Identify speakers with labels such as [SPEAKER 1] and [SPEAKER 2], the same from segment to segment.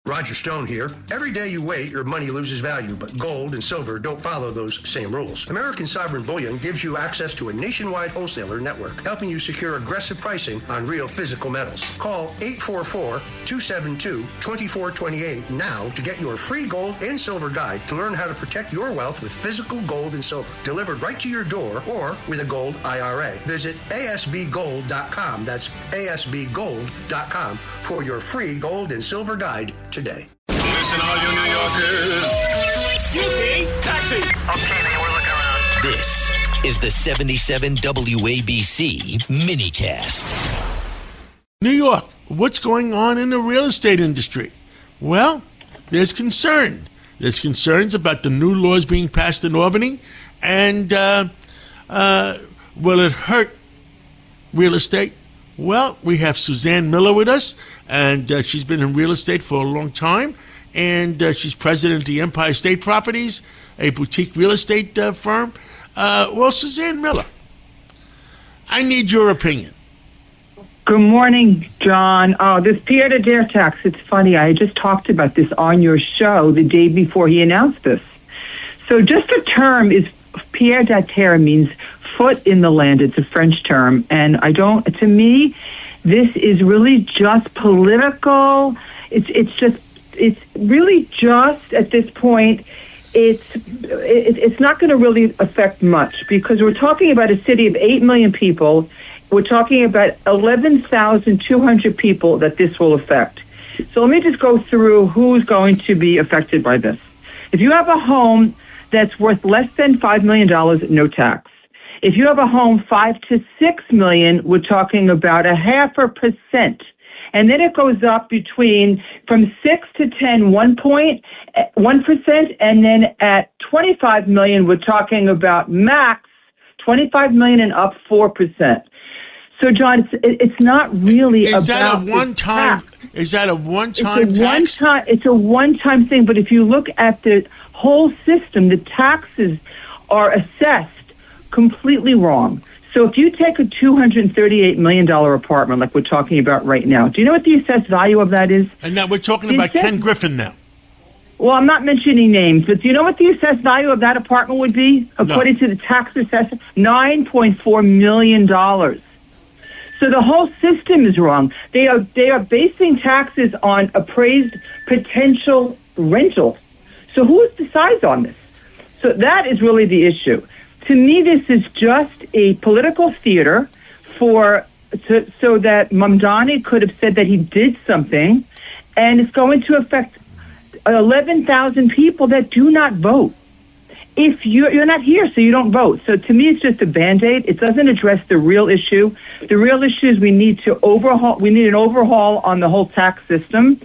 [SPEAKER 1] Roger Stone here. Every day you wait, your money loses value, but gold and silver don't follow those same rules. American Sovereign Bullion gives you access to a nationwide wholesaler network, helping you secure aggressive pricing on real physical metals. Call 844-272-2428 now to get your free gold and silver guide to learn how to protect your wealth with physical gold and silver, delivered right to your door or with a gold IRA. Visit asbgold.com. That's asbgold.com for your free gold and silver guide today.
[SPEAKER 2] Listen, all you New Yorkers. Taxi.
[SPEAKER 3] Okay, man, we're looking around.
[SPEAKER 4] This is the 77 WABC minicast.
[SPEAKER 5] New York, what's going on in the real estate industry? Well, there's concern. There's concerns about the new laws being passed in Albany, and will it hurt real estate? Well, we have Suzanne Miller with us, and she's been in real estate for a long time, and she's president of the Empire State Properties, a boutique real estate firm. Well, Suzanne Miller, I need your opinion.
[SPEAKER 6] Good morning, John. Oh, this Pied-à-Terre tax, it's funny. I just talked about this on your show the day before he announced this. So just the term is Pied-à-Terre means foot in the land. It's a French term. And to me, this is really just political. It's really just at this point, it's not going to really affect much because we're talking about a city of 8 million people. We're talking about 11,200 people that this will affect. So let me just go through who's going to be affected by this. If you have a home that's worth less than $5 million, no tax. If you have a home $5 to $6 million, we're talking about 0.5%. And then it goes up from 6 to 10, 1%, and then at 25 million, we're talking about max 25 million and up 4%. So, John, it's not really about. Is that a one-time
[SPEAKER 5] tax?
[SPEAKER 6] It's a one-time thing. But if you look at the whole system, the taxes are assessed completely wrong. So if you take a $238 million apartment like we're talking about right now, do you know what the assessed value of that is?
[SPEAKER 5] And now we're talking about Ken Griffin now.
[SPEAKER 6] Well, I'm not mentioning names, but do you know what the assessed value of that apartment would be? According to the tax assessor, $9.4 million. So the whole system is wrong. They are basing taxes on appraised potential rental. So who decides on this? So that is really the issue. To me, this is just a political theater so that Mamdani could have said that he did something, and it's going to affect 11,000 people that do not vote. If you're not here, so you don't vote. So to me, it's just a Band-Aid. It doesn't address the real issue. The real issue is we need an overhaul on the whole tax system,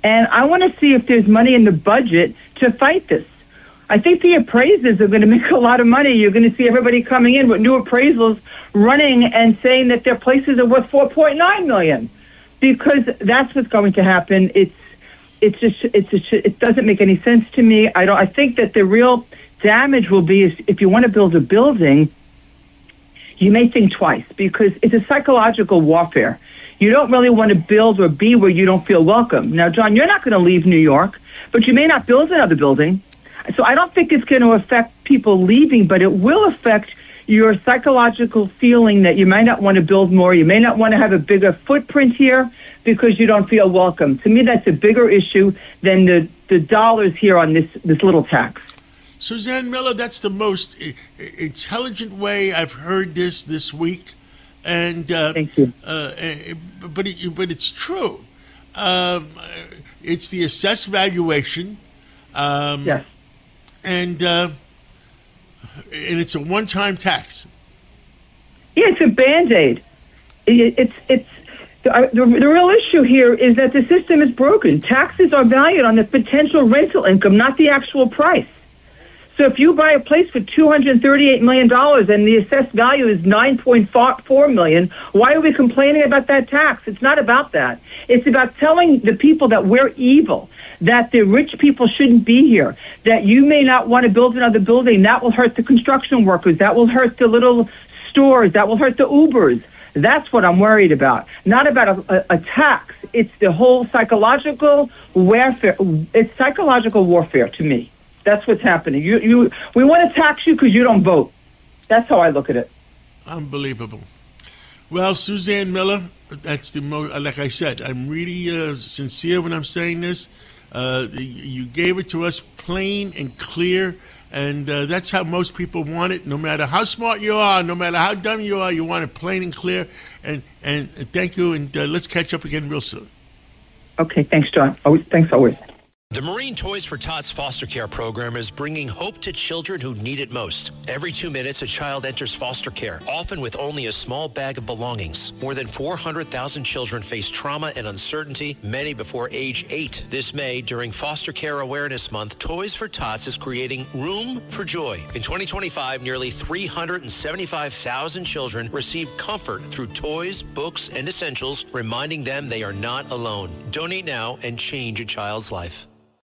[SPEAKER 6] and I want to see if there's money in the budget to fight this. I think the appraisers are going to make a lot of money. You're going to see everybody coming in with new appraisals running and saying that their places are worth $4.9 million because that's what's going to happen. It doesn't make any sense to me. I think that the real damage will be if you want to build a building, you may think twice because it's a psychological warfare. You don't really want to build or be where you don't feel welcome. Now, John, you're not going to leave New York, but you may not build another building. So I don't think it's going to affect people leaving, but it will affect your psychological feeling that you might not want to build more. You may not want to have a bigger footprint here because you don't feel welcome. To me, that's a bigger issue than the dollars here on this little tax.
[SPEAKER 5] Suzanne Miller, that's the most intelligent way I've heard this week. And
[SPEAKER 6] thank you.
[SPEAKER 5] But it's true. It's the assessed valuation.
[SPEAKER 6] Yes.
[SPEAKER 5] And it's a one-time tax.
[SPEAKER 6] Yeah, it's a Band-Aid. The real issue here is that the system is broken. Taxes are valued on the potential rental income, not the actual price. So if you buy a place for $238 million and the assessed value is $9.4 million, why are we complaining about that tax? It's not about that. It's about telling the people that we're evil, that the rich people shouldn't be here, that you may not want to build another building. That will hurt the construction workers. That will hurt the little stores. That will hurt the Ubers. That's what I'm worried about. Not about a tax. It's the whole psychological warfare. It's psychological warfare to me. That's what's happening. We want to tax you because you don't vote. That's how I look at it.
[SPEAKER 5] Unbelievable. Well, Suzanne Miller, that's the like I said, I'm really sincere when I'm saying this. You gave it to us plain and clear, and that's how most people want it. No matter how smart you are, no matter how dumb you are, you want it plain and clear. And thank you, and let's catch up again real soon.
[SPEAKER 6] Okay, thanks, John. Thanks always.
[SPEAKER 4] The Marine Toys for Tots foster care program is bringing hope to children who need it most. Every 2 minutes, a child enters foster care, often with only a small bag of belongings. More than 400,000 children face trauma and uncertainty, many before age 8. This May, during Foster Care Awareness Month, Toys for Tots is creating Room for Joy. In 2025, nearly 375,000 children received comfort through toys, books, and essentials, reminding them they are not alone. Donate now and change a child's life.